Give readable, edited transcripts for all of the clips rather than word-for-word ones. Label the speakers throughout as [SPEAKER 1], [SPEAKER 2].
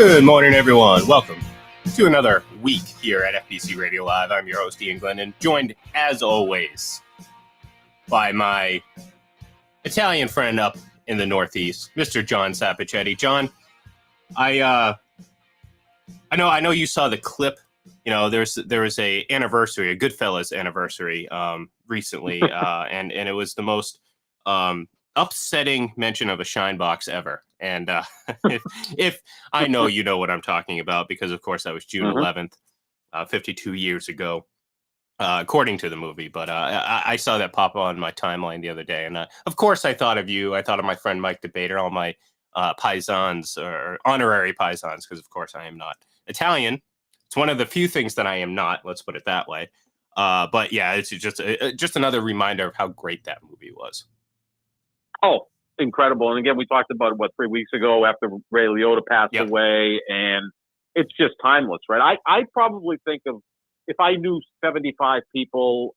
[SPEAKER 1] Good morning, everyone. Welcome to another week here at FPC Radio Live. I'm your host, Ian Glendon, joined, as always, by my Italian friend up in the Northeast, Mr. John Sapichetti. John, I know you saw the clip. You know, there was a anniversary, a Goodfellas anniversary, recently, and it was the most upsetting mention of a shine box ever. And if I know you know what I'm talking about, because of course that was June 11th, 52 years ago, according to the movie. But I saw that pop on my timeline the other day, and of course I thought of you. I thought of my friend Mike Debater, all my paisans or honorary paisans, because of course I am not Italian. It's one of the few things that I am not. Let's put it that way. But yeah, it's just another reminder of how great that movie was.
[SPEAKER 2] Oh, incredible. And again, we talked about it, 3 weeks ago after Ray Liotta passed away, and it's just timeless, right? I probably think of, if I knew 75 people,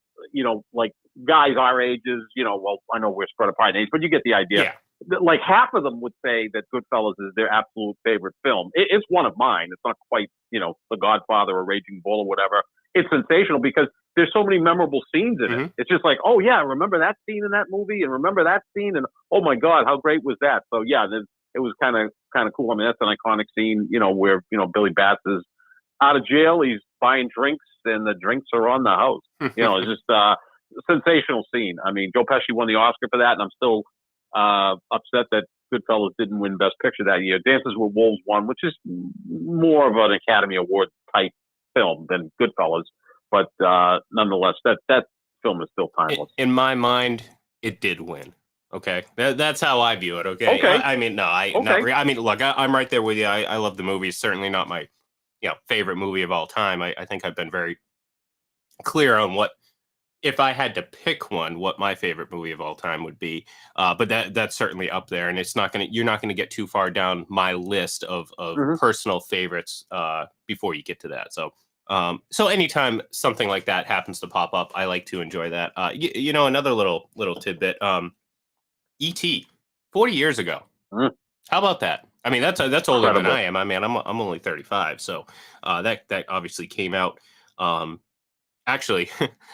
[SPEAKER 2] like guys our ages, well, I know we're spread apart in age, but you get the idea. Yeah. Like half of them would say that Goodfellas is their absolute favorite film. It's one of mine. It's not quite, The Godfather or Raging Bull or whatever. It's sensational because there's so many memorable scenes in it. It's just like, oh yeah, remember that scene in that movie, and remember that scene, and oh my God, how great was that? So yeah, it was kind of cool. I mean, that's an iconic scene, where Billy Batts is out of jail, he's buying drinks, and the drinks are on the house. It's just a sensational scene. I mean, Joe Pesci won the Oscar for that, and I'm still upset that Goodfellas didn't win Best Picture that year. Dances with Wolves won, which is more of an Academy Award type film than Goodfellas. But nonetheless, that film is still timeless.
[SPEAKER 1] In my mind, it did win. Okay, that's how I view it. Okay. I mean, look, I'm right there with you. I love the movie. It's certainly not my favorite movie of all time. I think I've been very clear on what, if I had to pick one, what my favorite movie of all time would be. But that's certainly up there, and you're not gonna get too far down my list of personal favorites before you get to that. So anytime something like that happens to pop up, I like to enjoy that. Another little tidbit. E.T. 40 years ago. How about that? I mean, that's older than I am. I mean, I'm only 35, so that obviously came out. Actually,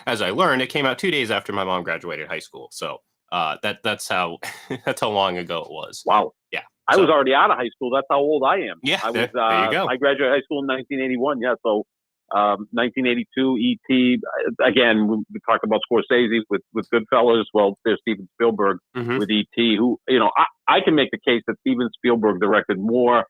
[SPEAKER 1] as I learned, it came out 2 days after my mom graduated high school. So that's how that's how long ago it was.
[SPEAKER 2] Wow.
[SPEAKER 1] Yeah.
[SPEAKER 2] I was already out of high school. That's how old I am.
[SPEAKER 1] Yeah.
[SPEAKER 2] I was.
[SPEAKER 1] There you go.
[SPEAKER 2] I graduated high school in 1981. Yeah. So 1982, E.T. Again, we talked about Scorsese with Goodfellas. Well, there's Steven Spielberg with E.T. Who, I can make the case that Steven Spielberg directed more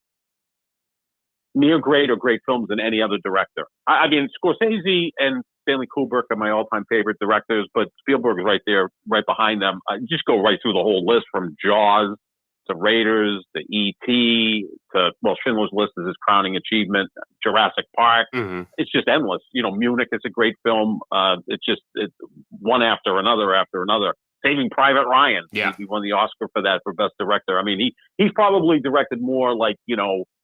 [SPEAKER 2] near great or great films than any other director. I mean, Scorsese and Stanley Kubrick are my all-time favorite directors, but Spielberg is right there, right behind them. I just go right through the whole list, from Jaws to Raiders to E.T. to, Schindler's List is his crowning achievement, Jurassic Park. It's just endless. Munich is a great film. It's one after another after another. Saving Private Ryan.
[SPEAKER 1] Yeah.
[SPEAKER 2] He won the Oscar for that, for Best Director. I mean, he's probably directed more like,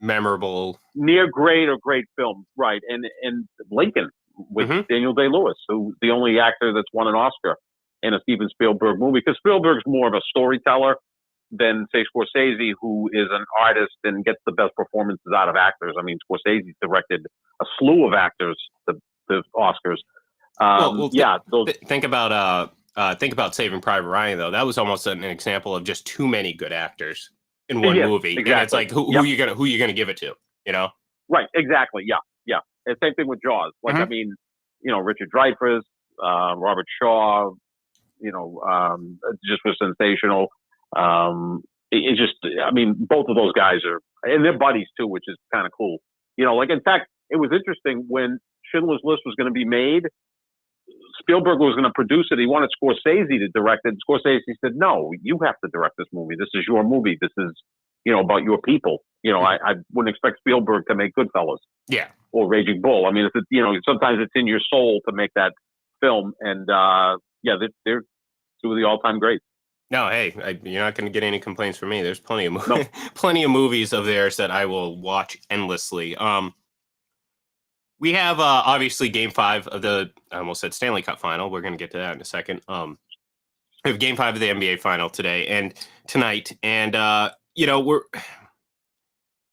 [SPEAKER 1] memorable,
[SPEAKER 2] near great or great films. Right. And Lincoln with Daniel Day-Lewis, who's the only actor that's won an Oscar in a Steven Spielberg movie, because Spielberg's more of a storyteller than, say, Scorsese, who is an artist and gets the best performances out of actors. I mean, Scorsese directed a slew of actors to Oscars.
[SPEAKER 1] Think about Saving Private Ryan, though. That was almost an example of just too many good actors in one movie.
[SPEAKER 2] Exactly.
[SPEAKER 1] And it's like, who you gonna give it to?
[SPEAKER 2] Right. Exactly. Yeah. Yeah. And same thing with Jaws. Like, I mean, Richard Dreyfuss, Robert Shaw, just was sensational. I mean, both of those guys and they're buddies too, which is kind of cool. In fact, it was interesting when Schindler's List was going to be made. Spielberg was going to produce it. He wanted Scorsese to direct it. And Scorsese said, "No, you have to direct this movie. This is your movie. This is, about your people. I wouldn't expect Spielberg to make Goodfellas, or Raging Bull. I mean, sometimes it's in your soul to make that film. And they're two of the all-time greats.
[SPEAKER 1] No, hey, you're not going to get any complaints from me. There's plenty of movies of theirs that I will watch endlessly. We have obviously Game 5 of the, I almost said Stanley Cup final. We're going to get to that in a second. We have Game 5 of the NBA final tonight, and we're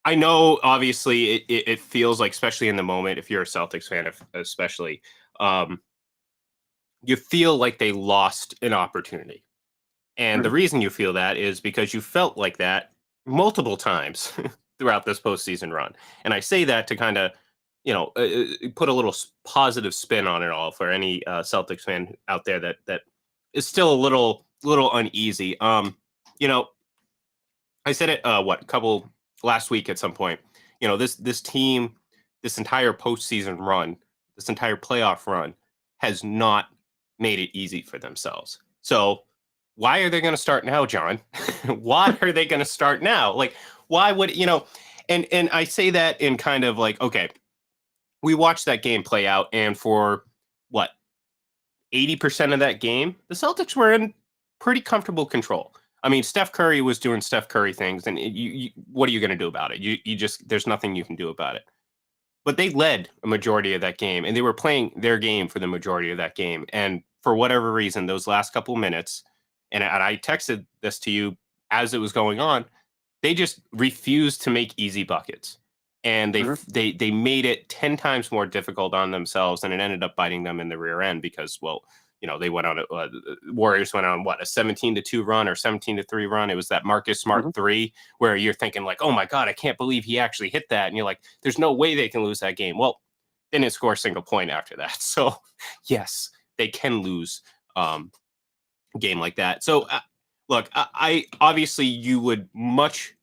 [SPEAKER 1] I know, obviously, it feels like, especially in the moment, if you're a Celtics fan, especially, um, you feel like they lost an opportunity. And the
[SPEAKER 2] Mhm.
[SPEAKER 1] reason you feel that is because you felt like that multiple times throughout this postseason run. And I say that to kind of, put a little positive spin on it all for any Celtics fan out there that is still a little uneasy. You know, I said it what, a couple last week at some point. This team, this entire postseason run, this entire playoff run has not made it easy for themselves. So why are they going to start now, John? Why are they going to start now? Like, why would and I say that in kind of like, okay, we watched that game play out, and for what, 80% of that game, the Celtics were in pretty comfortable control. I mean, Steph Curry was doing Steph Curry things, and what are you going to do about it? You just, there's nothing you can do about it. But they led a majority of that game, and they were playing their game for the majority of that game. And for whatever reason, those last couple minutes, and I texted this to you as it was going on, they just refused to make easy buckets, and
[SPEAKER 2] Mhm.
[SPEAKER 1] they made it 10 times more difficult on themselves, and it ended up biting them in the rear end because, well, they went on Warriors went on what, a 17-2 run or 17-3 run. It was that Marcus Smart
[SPEAKER 2] Mhm.
[SPEAKER 1] three where you're thinking like, oh my god, I can't believe he actually hit that, and you're like, there's no way they can lose that game. Well, they didn't score a single point after that. So yes, they can lose a game like that. So look, I obviously, you would much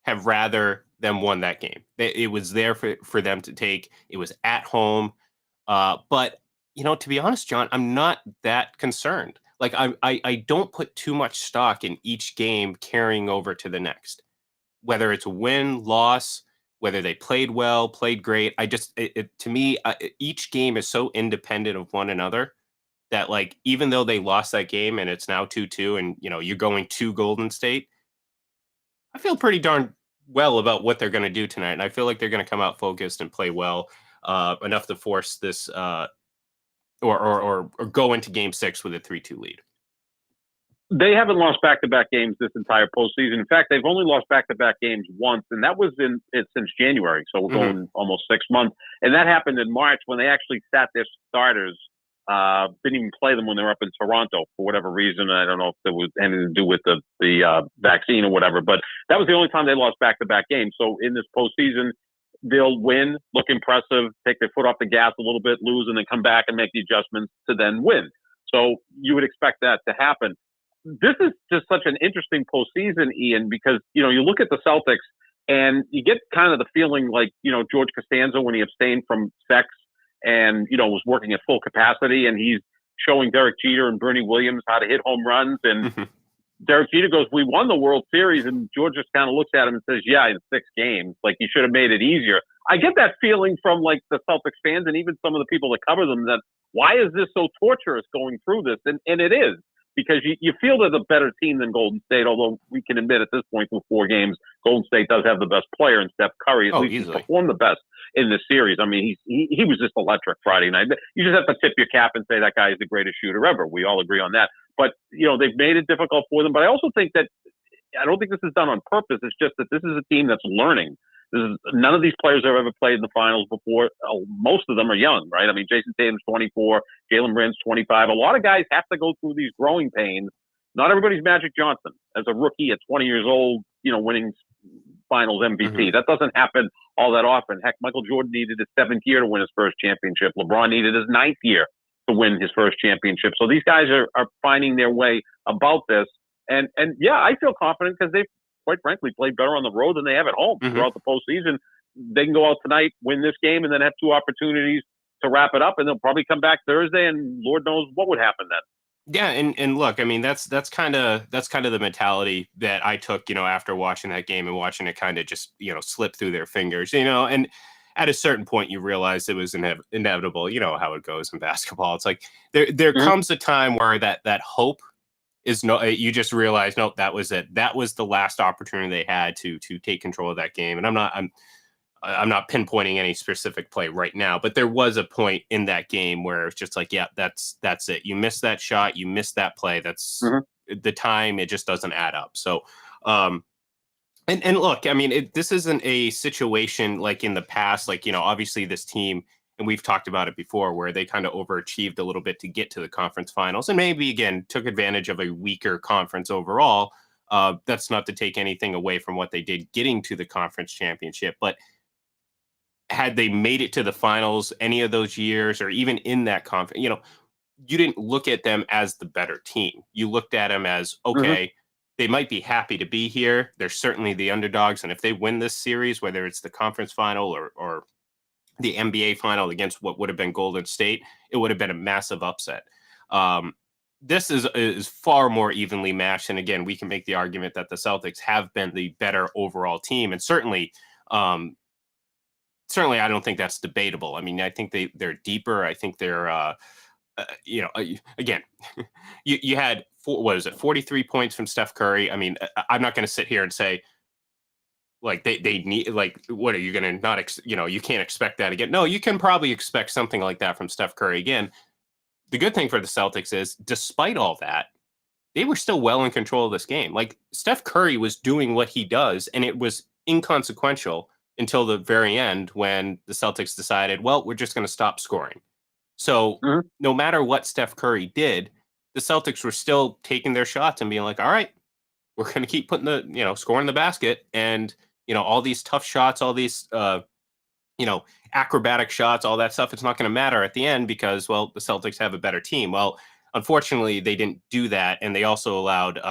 [SPEAKER 1] have rather them won that game. It was there for them to take. It was at home. But to be honest, John, I'm not that concerned. Like, I don't put too much stock in each game carrying over to the next, whether it's a win, loss, whether they played well, played great. I just, to me, each game is so independent of one another that, like, even though they lost that game and it's now 2-2, and you're going to Golden State, I feel pretty darn well about what they're going to do tonight, and I feel like they're going to come out focused and play well, enough to force this, or go into Game 6 with a 3-2 lead.
[SPEAKER 2] They haven't lost back-to-back games this entire postseason. In fact, they've only lost back-to-back games once, and that was since January. So we're going almost 6 months, and that happened in March when they actually sat their starters. Didn't even play them when they were up in Toronto for whatever reason. I don't know if it was anything to do with the vaccine or whatever, but that was the only time they lost back-to-back games. So in this postseason, they'll win, look impressive, take their foot off the gas a little bit, lose, and then come back and make the adjustments to then win. So you would expect that to happen. This is just such an interesting postseason, Ian, because you look at the Celtics and you get kind of the feeling like George Costanza when he abstained from sex and was working at full capacity, and he's showing Derek Jeter and Bernie Williams how to hit home runs, and Derek Jeter goes, "We won the World Series," and George just kind of looks at him and says, "Yeah, in 6 games, like you should have made it easier." I get that feeling from like the Celtics fans and even some of the people that cover them, that why is this so torturous going through this? And it is, because you feel they're the better team than Golden State, although we can admit at this point through 4 games, Golden State does have the best player in Steph Curry. At least
[SPEAKER 1] Easily.
[SPEAKER 2] he's performed the best in this series. I mean, he was just electric Friday night. You just have to tip your cap and say that guy is the greatest shooter ever. We all agree on that. But, they've made it difficult for them. But I also think that I don't think this is done on purpose. It's just that this is a team that's learning. None of these players have ever played in the finals before. Most of them are young, right? I mean, Jason Tatum's 24, Jalen Brand's 25. A lot of guys have to go through these growing pains. Not everybody's Magic Johnson as a rookie at 20 years old, winning finals MVP. That doesn't happen all that often. Heck, Michael Jordan needed his 7th year to win his first championship. LeBron needed his 9th year to win his first championship. So these guys are finding their way about this. And yeah, I feel confident because they've, quite frankly, played better on the road than they have at home throughout the postseason. They can go out tonight, win this game, and then have 2 opportunities to wrap it up, and they'll probably come back Thursday, and Lord knows what would happen then.
[SPEAKER 1] Yeah, and look, I mean, that's kind of the mentality that I took, after watching that game and watching it kind of just, slip through their fingers, and at a certain point you realize it was inevitable. You know how it goes in basketball. It's like there comes a time where that hope is no, you just realize, no, that was it. That was the last opportunity they had to take control of that game. And I'm not pinpointing any specific play right now, but there was a point in that game where it's just like, yeah, that's it. You missed that shot, you missed that play. That's the time. It just doesn't add up. So, And look, I mean, this isn't a situation like in the past, like, obviously this team, and we've talked about it before, where they kind of overachieved a little bit to get to the conference finals and maybe, again, took advantage of a weaker conference overall. That's not to take anything away from what they did getting to the conference championship. But had they made it to the finals any of those years, or even in that conference, you didn't look at them as the better team. You looked at them as,
[SPEAKER 2] Mm-hmm.
[SPEAKER 1] okay, they might be happy to be here. They're certainly the underdogs. And if they win this series, whether it's the conference final or the NBA final against what would have been Golden State, it would have been a massive upset. Um, this is far more evenly matched. And again, we can make the argument that the Celtics have been the better overall team. And um, certainly, I don't think that's debatable. I mean, I think they're deeper. I think they're again, you had what is it, 43 points from Steph Curry. I mean, I'm not going to sit here and say like they need, like, what are you going to not you can't expect that again. No, you can probably expect something like that from Steph Curry again. The good thing for the Celtics is, despite all that, they were still well in control of this game. Like, Steph Curry was doing what he does, and it was inconsequential until the very end when the Celtics decided, well, we're just going to stop scoring. So
[SPEAKER 2] Mm-hmm.
[SPEAKER 1] no matter what Steph Curry did, the Celtics were still taking their shots and being like, all right, we're going to keep putting scoring the basket, and, all these tough shots, all these, acrobatic shots, all that stuff. It's not going to matter at the end because, well, the Celtics have a better team. Well, unfortunately, they didn't do that. And they also allowed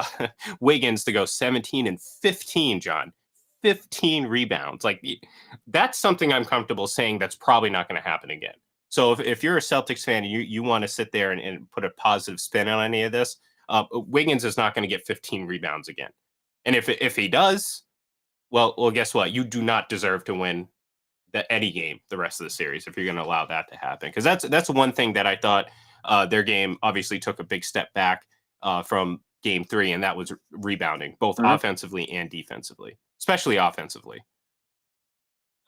[SPEAKER 1] Wiggins to go 17 and 15, John. 15 rebounds. Like, that's something I'm comfortable saying that's probably not going to happen again. So if you're a Celtics fan and you want to sit there and put a positive spin on any of this, Wiggins is not going to get 15 rebounds again. And if he does, well, guess what? You do not deserve to win any game the rest of the series if you're going to allow that to happen. Because that's one thing that I thought their game obviously took a big step back from game 3, and that was rebounding, both
[SPEAKER 2] Mm-hmm.
[SPEAKER 1] offensively and defensively, especially offensively.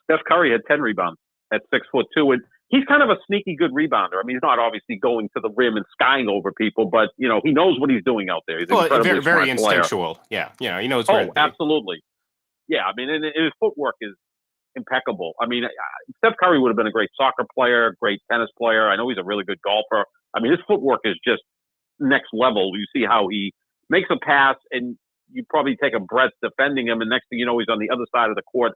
[SPEAKER 2] Steph Curry had 10 rebounds at 6'2", and he's kind of a sneaky good rebounder. I mean, he's not obviously going to the rim and skying over people, but he knows what he's doing out there. He's an incredibly
[SPEAKER 1] very
[SPEAKER 2] smart player.
[SPEAKER 1] instinctual. Yeah, he knows.
[SPEAKER 2] Oh, absolutely. Yeah, I mean, and his footwork is impeccable. I mean, Steph Curry would have been a great soccer player, great tennis player. I know he's a really good golfer. I mean, his footwork is just next level. You see how he makes a pass, and you probably take a breath defending him, and next thing you know, he's on the other side of the court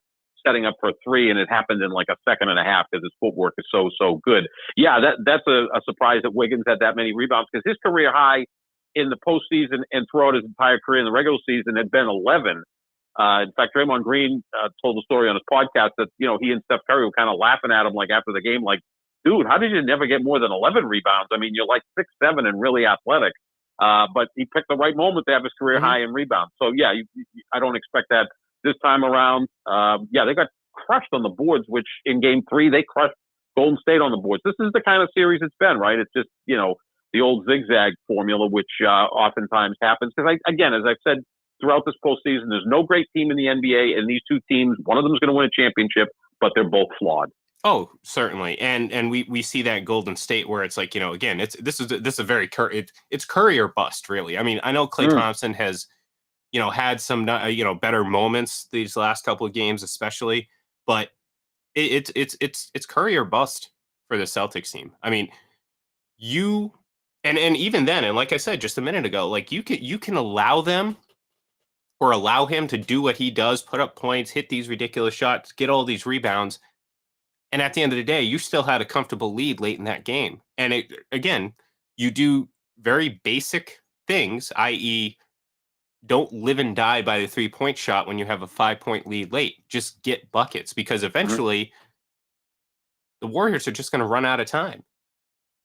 [SPEAKER 2] setting up for a 3, and it happened in like a second and a half because his footwork is so good. Yeah, that's a surprise that Wiggins had that many rebounds, because his career high in the postseason and throughout his entire career in the regular season had been 11. In fact, Draymond Green told the story on his podcast that, he and Steph Curry were kind of laughing at him like after the game, like, dude, how did you never get more than 11 rebounds? I mean, you're like 6'7" and really athletic. But he picked the right moment to have his career high in rebounds. So, yeah, I don't expect that this time around. They got crushed on the boards, which in game 3, they crushed Golden State on the boards. This is the kind of series it's been, right? It's just, the old zigzag formula, which oftentimes happens. Because, again, as I've said, throughout this postseason, there's no great team in the NBA, and these two teams, one of them is going to win a championship, but they're both flawed.
[SPEAKER 1] Oh, certainly, and we see that Golden State where it's like, again, this is a very it's Curry or bust, really. I mean, I know Klay Thompson has had some better moments these last couple of games, especially, but it's Curry or bust for the Celtics team. I mean, and even then, and like I said just a minute ago, like you can allow them, or allow him to do what he does, put up points, hit these ridiculous shots, get all these rebounds. And at the end of the day, you still had a comfortable lead late in that game. And again, you do very basic things, i.e., don't live and die by the 3-point shot when you have a 5-point lead late. Just get buckets, because eventually the Warriors are just going to run out of time,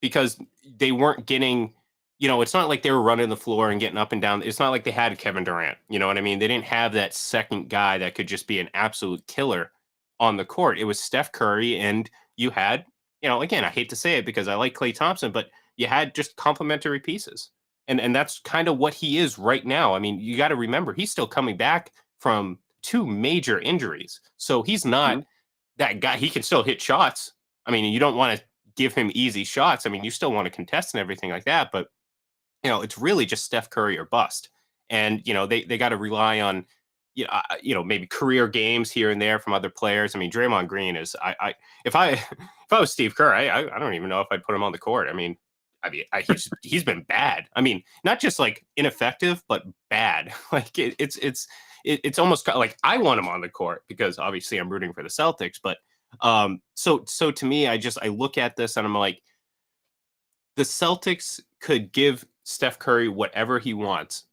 [SPEAKER 1] because they weren't getting, it's not like they were running the floor and getting up and down. It's not like they had Kevin Durant. You know what I mean? They didn't have that second guy that could just be an absolute killer on the court. It was Steph Curry, and you had, again, I hate to say it because I like Klay Thompson, but you had just complementary pieces. And that's kind of what he is right now. I mean, you got to remember, he's still coming back from 2 major injuries. So he's not that guy. He can still hit shots. I mean, you don't want to give him easy shots. I mean, you still want to contest and everything like that, but it's really just Steph Curry or bust. And, they got to rely on, maybe career games here and there from other players. I mean, Draymond Green is if I was Steve Kerr, I don't even know if I'd put him on the court. He's been bad. I mean, not just like ineffective, but bad. Like it's almost like I want him on the court because obviously I'm rooting for the Celtics. But so to me, I look at this and I'm like, the Celtics could give Steph Curry whatever he wants,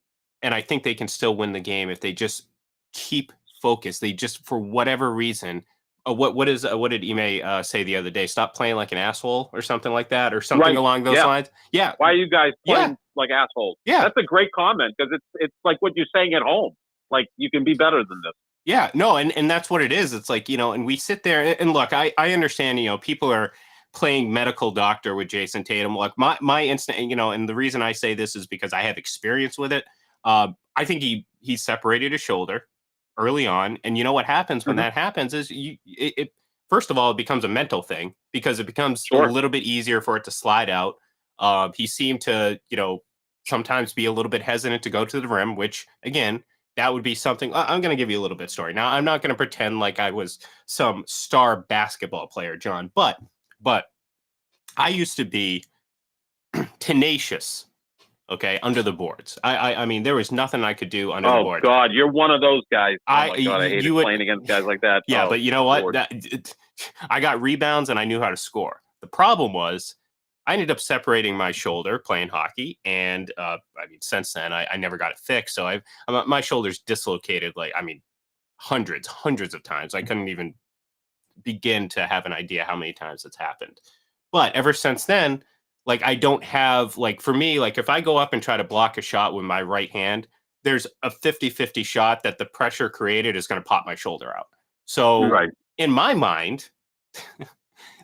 [SPEAKER 1] and I think they can still win the game if they just keep focused. They just, for whatever reason, what did Ime say the other day? Stop playing like an asshole or something like that, or something along those lines. Yeah.
[SPEAKER 2] Why are you guys playing like assholes?
[SPEAKER 1] Yeah.
[SPEAKER 2] That's a great comment because it's like what you're saying at home. Like, you can be better than this.
[SPEAKER 1] Yeah, no, and that's what it is. It's like, and we sit there and look, I understand, people are playing medical doctor with Jason Tatum. Like my instinct, and the reason I say this is because I have experience with it. I think he separated his shoulder early on, and what happens when that happens is it first of all, it becomes a mental thing because it becomes a little bit easier for it to slide out. He seemed to, sometimes be a little bit hesitant to go to the rim, which again, that would be something. I'm going to give you a little bit of story. Now, I'm not going to pretend like I was some star basketball player, John, but I used to be tenacious, okay, under the boards. I mean, there was nothing I could do under the board.
[SPEAKER 2] Oh, God, you're one of those guys. Oh, my God, I hate playing against guys like that.
[SPEAKER 1] Yeah, but you know what? I got rebounds and I knew how to score. The problem was I ended up separating my shoulder playing hockey, and since then I never got it fixed. So my shoulder's dislocated hundreds of times. I couldn't even begin to have an idea how many times it's happened. But ever since then, like, I don't have, like, for me, like, if I go up and try to block a shot with my right hand, there's a 50-50 shot that the pressure created is going to pop my shoulder out. So in my mind,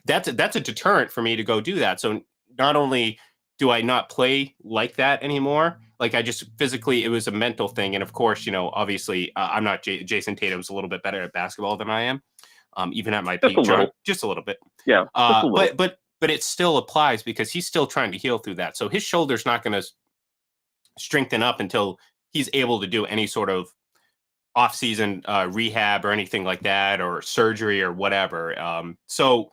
[SPEAKER 1] that's a deterrent for me to go do that. So not only do I not play like that anymore, like, I just physically, it was a mental thing. And of course, obviously I'm not Jason Tatum's a little bit better at basketball than I am. Even at my peak, just a little bit.
[SPEAKER 2] Yeah.
[SPEAKER 1] But it still applies because he's still trying to heal through that. So his shoulder's not going to strengthen up until he's able to do any sort of off-season rehab or anything like that, or surgery or whatever. So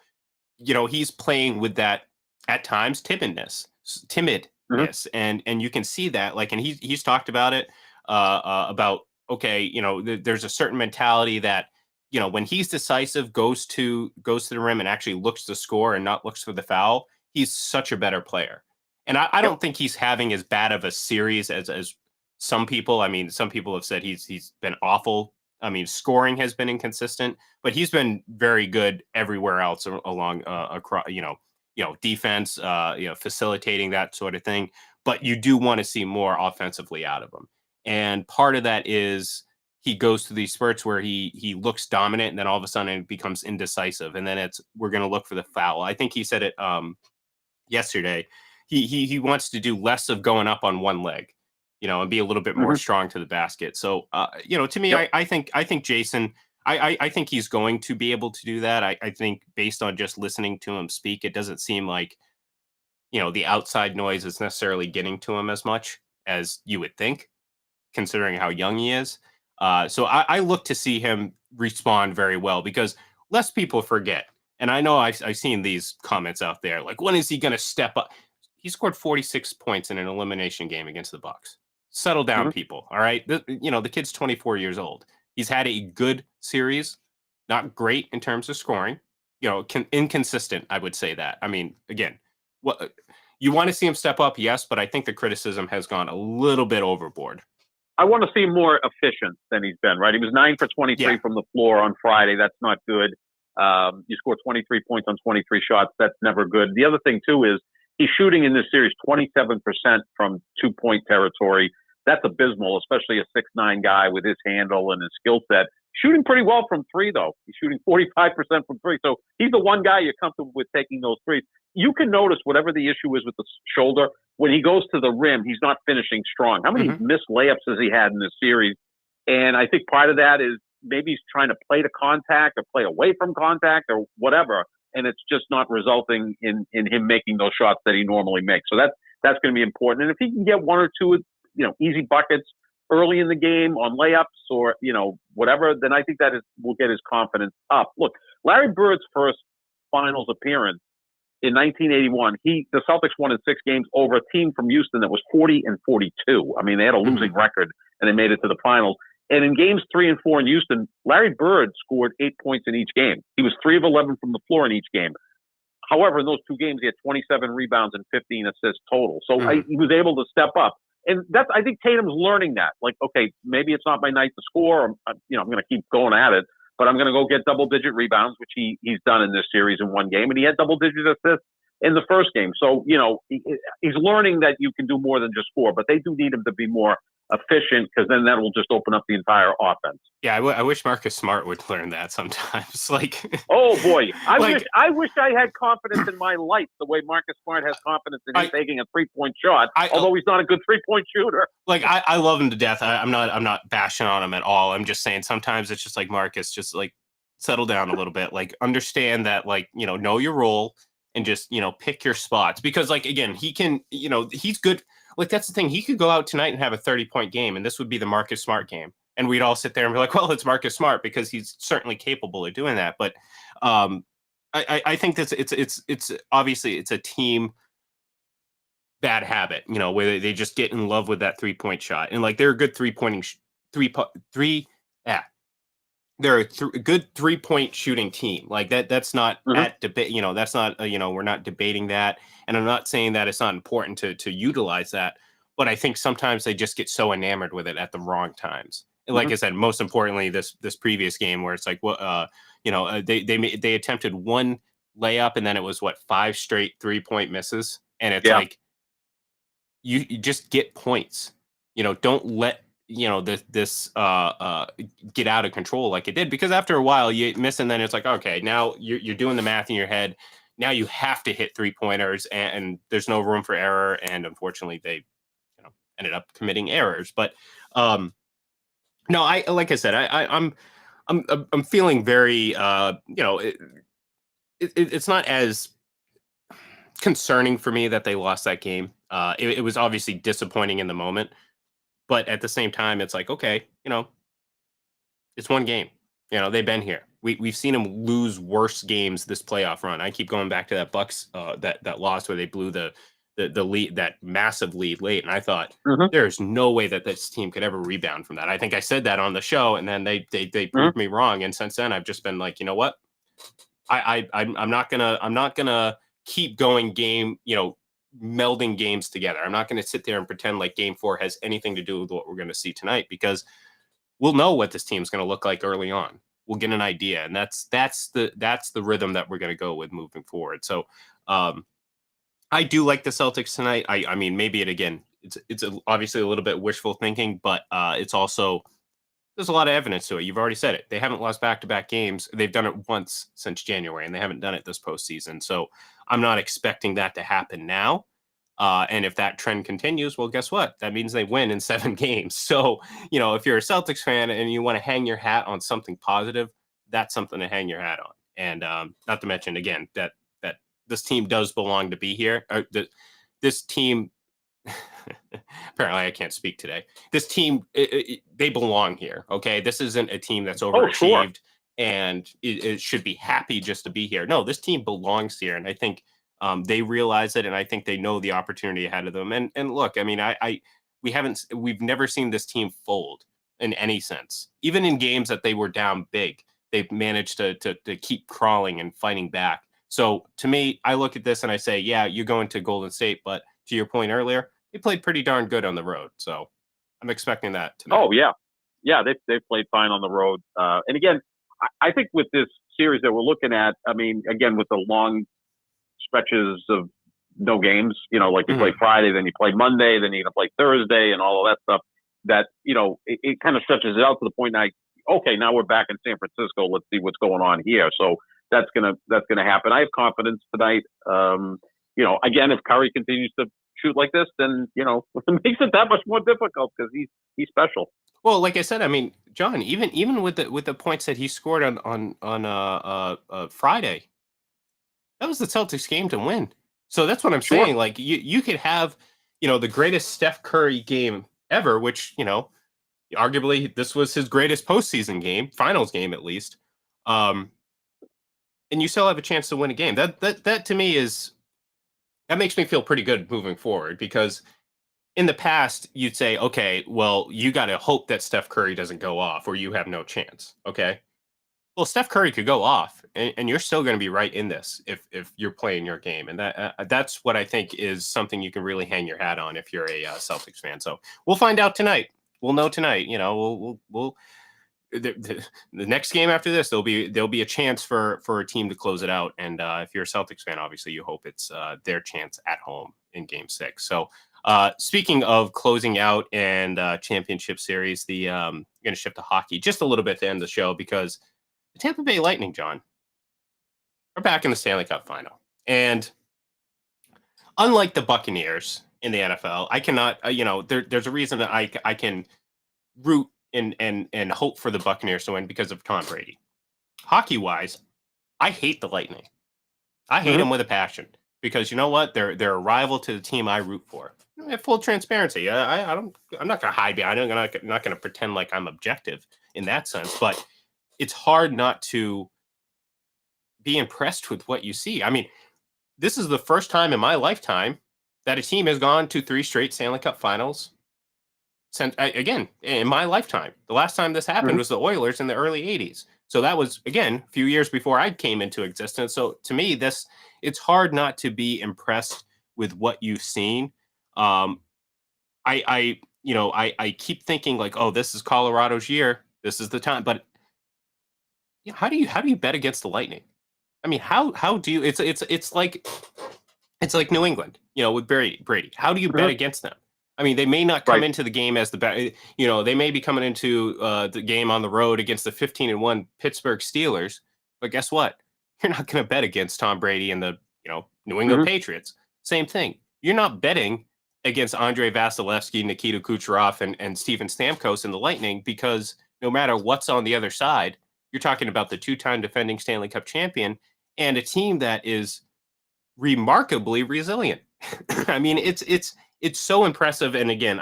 [SPEAKER 1] he's playing with that at times timidness, and you can see that, like, and he's talked about it about, okay, there's a certain mentality that, when he's decisive, goes to the rim and actually looks to score and not looks for the foul, he's such a better player. And I don't think he's having as bad of a series as some people. I mean, some people have said he's been awful. I mean, scoring has been inconsistent, but he's been very good everywhere else along across, defense, facilitating, that sort of thing. But you do want to see more offensively out of him. And part of that is he goes through these spurts where he looks dominant, and then all of a sudden it becomes indecisive, and then we're going to look for the foul. I think he said it yesterday. He wants to do less of going up on one leg, and be a little bit more strong to the basket. So to me, I think Jason, I think he's going to be able to do that. I think based on just listening to him speak, it doesn't seem like the outside noise is necessarily getting to him as much as you would think, considering how young he is. So I look to see him respond very well, because lest people forget, and I know I've seen these comments out there, like, when is he going to step up? He scored 46 points in an elimination game against the Bucks. Settle down, people. All right. The kid's 24 years old. He's had a good series, not great in terms of scoring, inconsistent. I would say that. I mean, again, what you want to see him step up. Yes. But I think the criticism has gone a little bit overboard.
[SPEAKER 2] I want to see him more efficient than he's been, right? He was 9 for 23 from the floor on Friday. That's not good. You score 23 points on 23 shots. That's never good. The other thing, too, is he's shooting in this series 27% from 2-point territory. That's abysmal, especially a 6'9" guy with his handle and his skill set. Shooting pretty well from three, though. He's shooting 45% from three. So he's the one guy you're comfortable with taking those threes. You can notice whatever the issue is with the shoulder, when he goes to the rim, he's not finishing strong. How many missed layups has he had in this series? And I think part of that is maybe he's trying to play to contact or play away from contact or whatever, and it's just not resulting in him making those shots that he normally makes. So that's going to be important. And if he can get one or two, easy buckets early in the game on layups or, whatever, then I think will get his confidence up. Look, Larry Bird's first finals appearance in 1981, the Celtics won in 6 games over a team from Houston that was 40-42. I mean, they had a losing record and they made it to the finals. And in games 3 and 4 in Houston, Larry Bird scored 8 points in each game. He was 3 of 11 from the floor in each game. However, in those 2 games, he had 27 rebounds and 15 assists total. So he was able to step up. And I think Tatum's learning that. Like, okay, maybe it's not my night to score. I'm going to keep going at it, but I'm going to go get double-digit rebounds, which he's done in this series in 1 game. And he had double-digit assists in the first game. So, he's learning that you can do more than just score, but they do need him to be more efficient because then that will just open up the entire offense.
[SPEAKER 1] Yeah, I wish Marcus Smart would learn that sometimes.
[SPEAKER 2] Oh boy, I wish I had confidence in my life the way Marcus Smart has confidence in him taking a 3-point shot. Although he's not a good 3-point shooter.
[SPEAKER 1] I love him to death. I'm not bashing on him at all. I'm just saying sometimes it's just like Marcus, just settle down a little bit. Understand that know your role and just pick your spots because again he can he's good. That's the thing. He could go out tonight and have a 30-point game, and this would be the Marcus Smart game. And we'd all sit there and be like, well, it's Marcus Smart because he's certainly capable of doing that. But I think that's it's obviously it's a team bad habit, where they just get in love with that 3-point shot. And they're a good they're a good 3-point shooting team. That's not at debate. That's not, we're not debating that. And I'm not saying that it's not important to utilize that, but I think sometimes they just get so enamored with it at the wrong times. And like I said, most importantly, this previous game where it's they attempted 1 layup and then it was 5 straight 3-point misses. And it's you just get points, don't let, this get out of control like it did, because after a while you miss and then it's okay, now you're doing the math in your head. Now you have to hit 3-pointers and there's no room for error. And unfortunately they, ended up committing errors. But no, like I said, I'm feeling very, it's not as concerning for me that they lost that game. It was obviously disappointing in the moment, but at the same time, it's okay, it's 1 game. They've been here. We've seen them lose worse games this playoff run. I keep going back to that Bucks that loss where they blew the lead, that massive lead late, and I thought there's no way that this team could ever rebound from that. I think I said that on the show, and then they proved me wrong. And since then, I've just been like, you know what, I'm not gonna keep going game, melding games together. I'm not gonna sit there and pretend like Game 4 has anything to do with what we're gonna see tonight, because we'll know what this team's gonna look like early on. We'll get an idea, and that's the rhythm that we're gonna go with moving forward. So I do like the Celtics tonight. I mean, maybe it's obviously a little bit wishful thinking, but it's also, there's a lot of evidence to it. You've already said it. They haven't lost back-to-back games. They've done it once since January, and they haven't done it this postseason. So I'm not expecting that to happen now. And if that trend continues, well, guess what? That means they win in 7 games. So, if you're a Celtics fan and you want to hang your hat on something positive, that's something to hang your hat on. And not to mention, again, that this team does belong to be here. This team, apparently I can't speak today. This team, they belong here. Okay. This isn't a team that's overachieved and it should be happy just to be here. No, this team belongs here. And I think they realize it. And I think they know the opportunity ahead of them. And look, I mean, we've never seen this team fold in any sense. Even in games that they were down big, they've managed to keep crawling and fighting back. So to me, I look at this and I say, yeah, you're going to Golden State, but to your point earlier, they played pretty darn good on the road. So I'm expecting that tonight.
[SPEAKER 2] Oh, yeah. Yeah, they've played fine on the road. And again, I think with this series that we're looking at, I mean, again, with the long stretches of no games, you play Friday, then you play Monday, then you're going to play Thursday and all of that stuff, that, it kind of stretches it out to the point now, okay, now we're back in San Francisco. Let's see what's going on here. So that's gonna happen. I have confidence tonight. Again, if Curry continues to shoot like this, then it makes it that much more difficult because he's special.
[SPEAKER 1] Well, like I said, I mean, John, even with the points that he scored on Friday, that was the Celtics game to win. So that's what I'm saying. Like you could have, the greatest Steph Curry game ever, which Arguably, this was his greatest postseason game, finals game at least. And you still have a chance to win a game. That to me that makes me feel pretty good moving forward, because in the past you'd say, okay, well, you got to hope that Steph Curry doesn't go off or you have no chance. Okay. Well, Steph Curry could go off, and you're still going to be right in this if you're playing your game, and that's what I think is something you can really hang your hat on if you're a Celtics fan. So we'll find out tonight. We'll know tonight. You know, we'll the next game after this, there'll be a chance for a team to close it out, and if you're a Celtics fan, obviously you hope it's their chance at home in Game 6. So. Speaking of closing out and championship series, I'm going to shift to hockey just a little bit to end the show, because the Tampa Bay Lightning, John, are back in the Stanley Cup final. And unlike the Buccaneers in the NFL, I cannot, there's a reason that I can root and hope for the Buccaneers to win because of Tom Brady. Hockey-wise, I hate the Lightning. I hate them with a passion, because you know what? They're a rival to the team I root for. Full transparency. I'm not going to hide behind it. I'm not going to pretend like I'm objective in that sense, but it's hard not to be impressed with what you see. I mean, this is the first time in my lifetime that a team has gone to 3 straight Stanley Cup finals since, again, in my lifetime. The last time this happened was the Oilers in the early 80s. So that was, again, a few years before I came into existence. So to me, it's hard not to be impressed with what you've seen. I keep thinking like, oh, this is Colorado's year. This is the time. But how do you bet against the Lightning? I mean, how do you? It's like New England, with Brady. How do you bet against them? I mean, they may not come into the game as the best. They may be coming into the game on the road against the 15-1 Pittsburgh Steelers, but guess what? You're not going to bet against Tom Brady and the New England Patriots. Same thing. You're not betting against Andrei Vasilevsky, Nikita Kucherov, and Steven Stamkos in the Lightning, because no matter what's on the other side, you're talking about the 2-time defending Stanley Cup champion and a team that is remarkably resilient. I mean, it's so impressive. And again,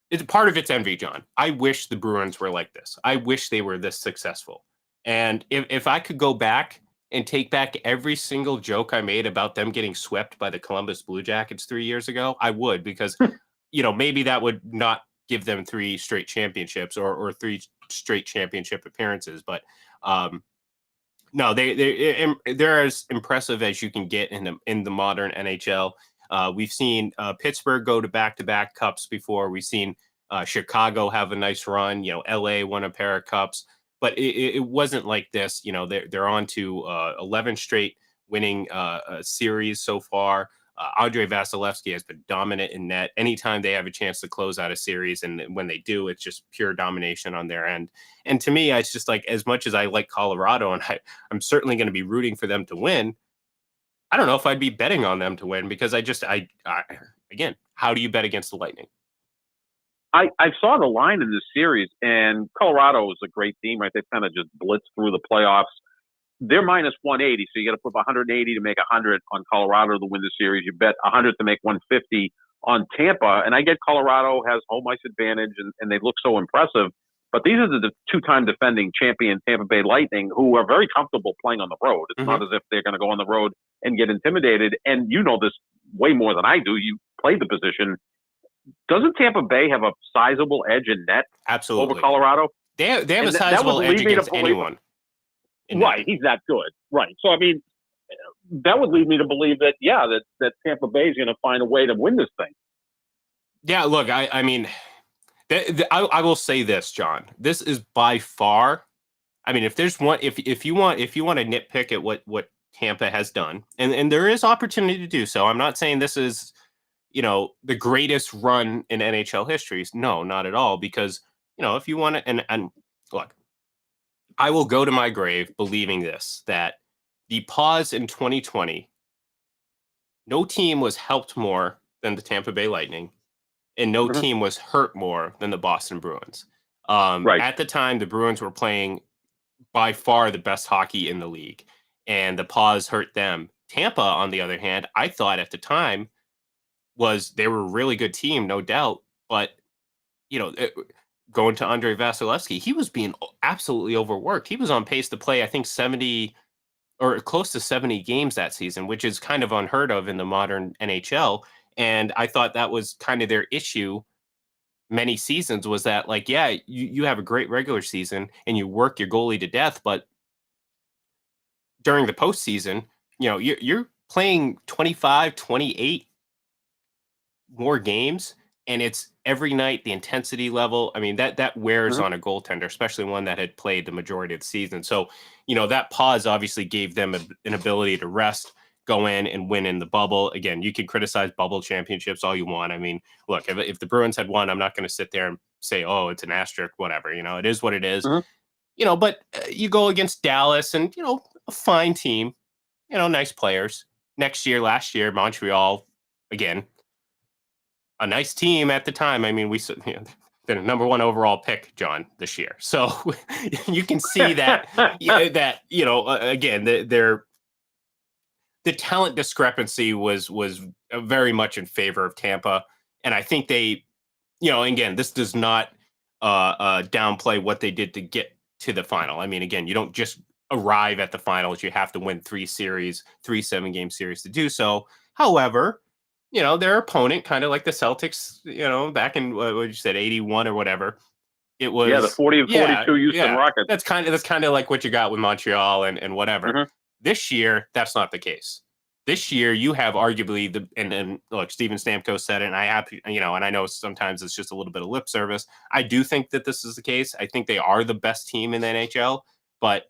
[SPEAKER 1] it's part of its envy, John. I wish the Bruins were like this. I wish they were this successful. And if I could go back and take back every single joke I made about them getting swept by the Columbus Blue Jackets 3 years ago, I would, because maybe that would not give them 3 straight championships or 3 straight championship appearances, but no, they're as impressive as you can get in the modern NHL. We've seen Pittsburgh go to back-to-back cups before. We've seen Chicago have a nice run. LA won a pair of cups, but it wasn't like this. They're on to 11 straight winning series so far. Andrei Vasilevsky has been dominant in net anytime they have a chance to close out a series. And when they do, it's just pure domination on their end. And to me, it's just like, as much as I like Colorado and I'm certainly going to be rooting for them to win, I don't know if I'd be betting on them to win, because again, how do you bet against the Lightning?
[SPEAKER 2] I saw the line in this series, and Colorado is a great team, right? They've kind of just blitzed through the playoffs. They're minus 180, so you got to put 180 to make 100 on Colorado to win the series. You bet 100 to make 150 on Tampa, and I get Colorado has home ice advantage, and they look so impressive. But these are the 2-time defending champion Tampa Bay Lightning, who are very comfortable playing on the road. It's not as if they're going to go on the road and get intimidated. And you know this way more than I do. You played the position. Doesn't Tampa Bay have a sizable edge in net
[SPEAKER 1] Absolutely.
[SPEAKER 2] over Colorado?
[SPEAKER 1] They have a sizable edge against anyone.
[SPEAKER 2] Right, he's that good. Right. So, I mean, that would lead me to believe that, that Tampa Bay is going to find a way to win this thing.
[SPEAKER 1] Yeah, look, I mean, I will say this, John. This is by far, I mean, if there's one, if you want to nitpick at what Tampa has done, and there is opportunity to do so. I'm not saying this is, the greatest run in NHL history. No, not at all. Because, if you want to, and look, I will go to my grave believing this, that the pause in 2020, no team was helped more than the Tampa Bay Lightning, and no team was hurt more than the Boston Bruins. At the time, the Bruins were playing by far the best hockey in the league, and the pause hurt them. Tampa, on the other hand, I thought at the time they were a really good team, no doubt, but going to Andrei Vasilevsky, he was being absolutely overworked. He was on pace to play, I think, 70 or close to 70 games that season, which is kind of unheard of in the modern NHL. And I thought that was kind of their issue many seasons, was that, like, yeah, you have a great regular season and you work your goalie to death, but during the postseason, you're playing 25, 28 more games, and it's every night, the intensity level. I mean, that wears
[SPEAKER 2] Mhm.
[SPEAKER 1] on a goaltender, especially one that had played the majority of the season. So, that pause obviously gave them an ability to rest, go in and win in the bubble. Again, you can criticize bubble championships all you want. I mean, look, if the Bruins had won, I'm not going to sit there and say, oh, it's an asterisk, whatever. It is what it is.
[SPEAKER 2] Mhm.
[SPEAKER 1] But you go against Dallas and, a fine team, nice players. Last year, Montreal, again, a nice team at the time. I mean, the number one overall pick, John, this year. So you can see that, again, the talent discrepancy was very much in favor of Tampa. And I think they, again, this does not downplay what they did to get to the final. I mean, again, you don't just arrive at the finals. You have to win 3 7-game series to do so. However, their opponent, kind of like the Celtics, back in what you said, 81 or whatever. It was
[SPEAKER 2] the 40 and 42 Houston Rockets.
[SPEAKER 1] That's kind of like what you got with Montreal and whatever.
[SPEAKER 2] Mhm.
[SPEAKER 1] This year, that's not the case. This year, you have arguably and look, Steven Stamkos said it, and and I know sometimes it's just a little bit of lip service. I do think that this is the case. I think they are the best team in the NHL, but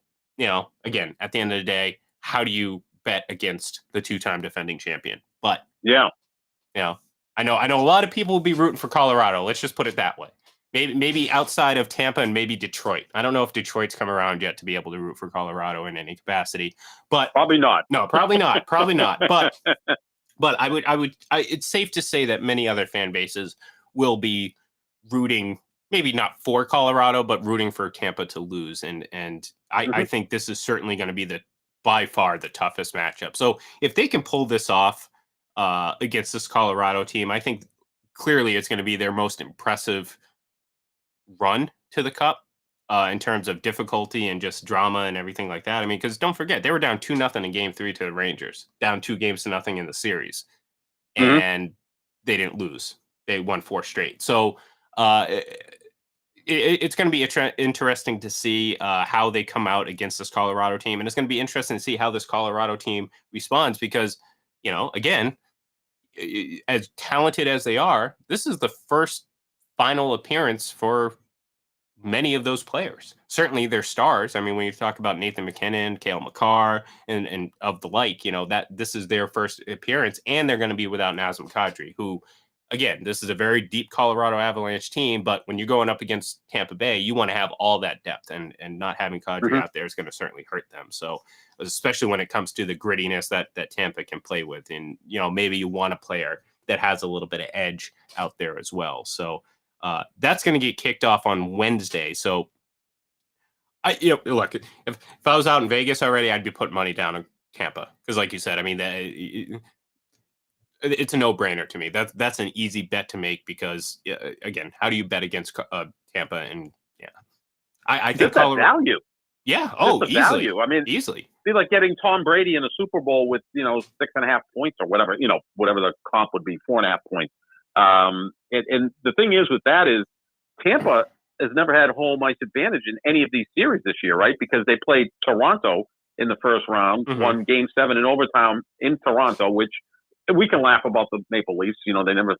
[SPEAKER 1] again, at the end of the day, how do you bet against the 2-time defending champion? But
[SPEAKER 2] yeah,
[SPEAKER 1] I know a lot of people will be rooting for Colorado. Let's just put it that way. Maybe outside of Tampa and maybe Detroit. I don't know if Detroit's come around yet to be able to root for Colorado in any capacity, but
[SPEAKER 2] probably not.
[SPEAKER 1] No, probably not. Probably not. But it's safe to say that many other fan bases will be rooting, maybe not for Colorado, but rooting for Tampa to lose. And I think this is certainly going to be by far the toughest matchup. So if they can pull this off against this Colorado team, I think clearly it's going to be their most impressive run to the cup in terms of difficulty and just drama and everything like that. I mean, because don't forget, they were down 2-0 in game 3 to the Rangers, down 2-0 in the series, and they didn't lose. They won 4 straight. So it's going to be interesting to see how they come out against this Colorado team. And it's going to be interesting to see how this Colorado team responds because, again, as talented as they are, this is the first final appearance for many of those players. Certainly they're stars. I mean, when you talk about Nathan McKinnon, Cale Makar, and of the like, that this is their first appearance, and they're going to be without Nazem Kadri, who, again, this is a very deep Colorado Avalanche team, but when you're going up against Tampa Bay, you want to have all that depth, and not having Kadri out there is going to certainly hurt them. So, especially when it comes to the grittiness that Tampa can play with, and maybe you want a player that has a little bit of edge out there as well. So that's going to get kicked off on Wednesday. So look, if I was out in Vegas already, I'd be putting money down on Tampa because, like you said, I mean, it's a no-brainer to me. That's an easy bet to make because, again, how do you bet against Tampa? And I think
[SPEAKER 2] Colorado value.
[SPEAKER 1] Yeah.
[SPEAKER 2] Easily. Value. I mean,
[SPEAKER 1] easily.
[SPEAKER 2] Be like getting Tom Brady in a Super Bowl with 6.5 points or whatever. Whatever the comp would be, 4.5 points. And the thing is with that is Tampa has never had home ice advantage in any of these series this year, right? Because they played Toronto in the first round, won Game 7 in overtime in Toronto, which we can laugh about the Maple Leafs. They never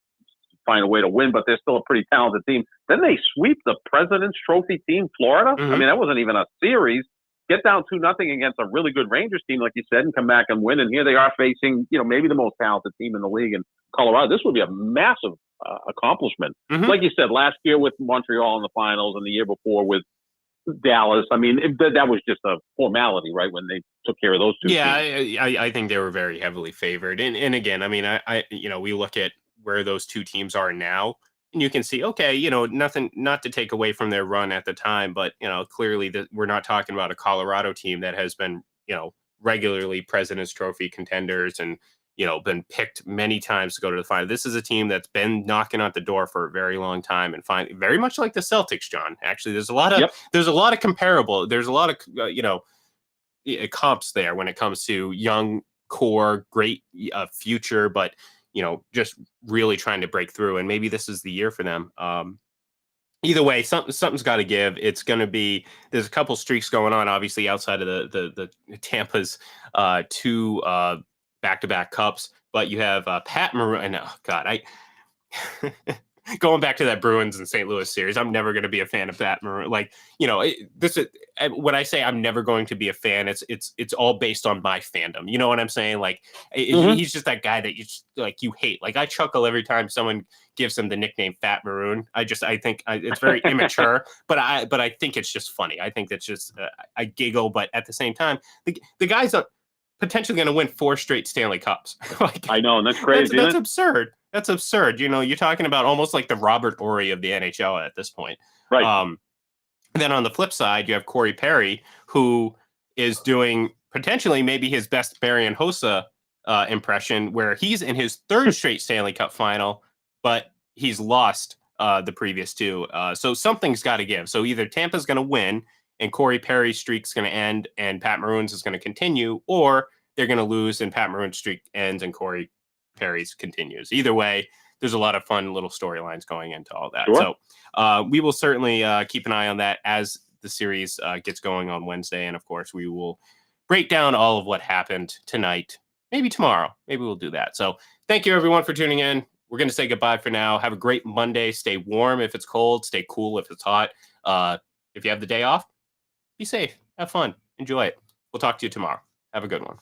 [SPEAKER 2] find a way to win, but they're still a pretty talented team. Then they sweep the President's Trophy team, Florida. I mean, that wasn't even a series. Get down 2-0 against a really good Rangers team, like you said, and come back and win. And here they are facing, maybe the most talented team in the league in Colorado. This would be a massive accomplishment. Like you said, last year with Montreal in the finals and the year before with Dallas. I mean, that was just a formality, right? When they took care of those two teams.
[SPEAKER 1] I think they were very heavily favored. And again, I mean, I we look at where those two teams are now, and you can see, okay, nothing, not to take away from their run at the time, but, clearly we're not talking about a Colorado team that has been, regularly President's Trophy contenders and, been picked many times to go to the final. This is a team that's been knocking at the door for a very long time, and very much like the Celtics, John. Actually, there's a lot of comparable. There's a lot of comps there when it comes to young core, great future, but just really trying to break through. And maybe this is the year for them. Either way, something's got to give. It's going to be, there's a couple streaks going on, obviously, outside of the Tampa's two back-to-back cups, but you have Pat Maroon. And oh God, going back to that Bruins and St. Louis series, I'm never going to be a fan of Pat Maroon. Like, this is when I say I'm never going to be a fan, it's all based on my fandom. You know what I'm saying? Like, he's just that guy that you hate. Like, I chuckle every time someone gives him the nickname Fat Maroon. I think it's very immature, but I think it's just funny. I think that's just I giggle, but at the same time, the guy's potentially going to win 4 straight Stanley Cups. Like,
[SPEAKER 2] I know, and that's crazy.
[SPEAKER 1] That's absurd. That's absurd. You're talking about almost like the Robert Horry of the NHL at this point.
[SPEAKER 2] Right.
[SPEAKER 1] Then on the flip side, you have Corey Perry, who is doing potentially maybe his best Barry Hossa impression, where he's in his 3rd straight Stanley Cup final, but he's lost the previous 2. So something's got to give. So either Tampa's going to win and Corey Perry's streak's going to end and Pat Maroon's is going to continue, or they're going to lose and Pat Maroon's streak ends and Corey Perry's continues. Either way, there's a lot of fun little storylines going into all that.
[SPEAKER 2] Sure.
[SPEAKER 1] So we will certainly keep an eye on that as the series gets going on Wednesday. And of course, we will break down all of what happened tonight, maybe tomorrow. Maybe we'll do that. So thank you, everyone, for tuning in. We're going to say goodbye for now. Have a great Monday. Stay warm if it's cold. Stay cool if it's hot. If you have the day off, be safe. Have fun. Enjoy it. We'll talk to you tomorrow. Have a good one.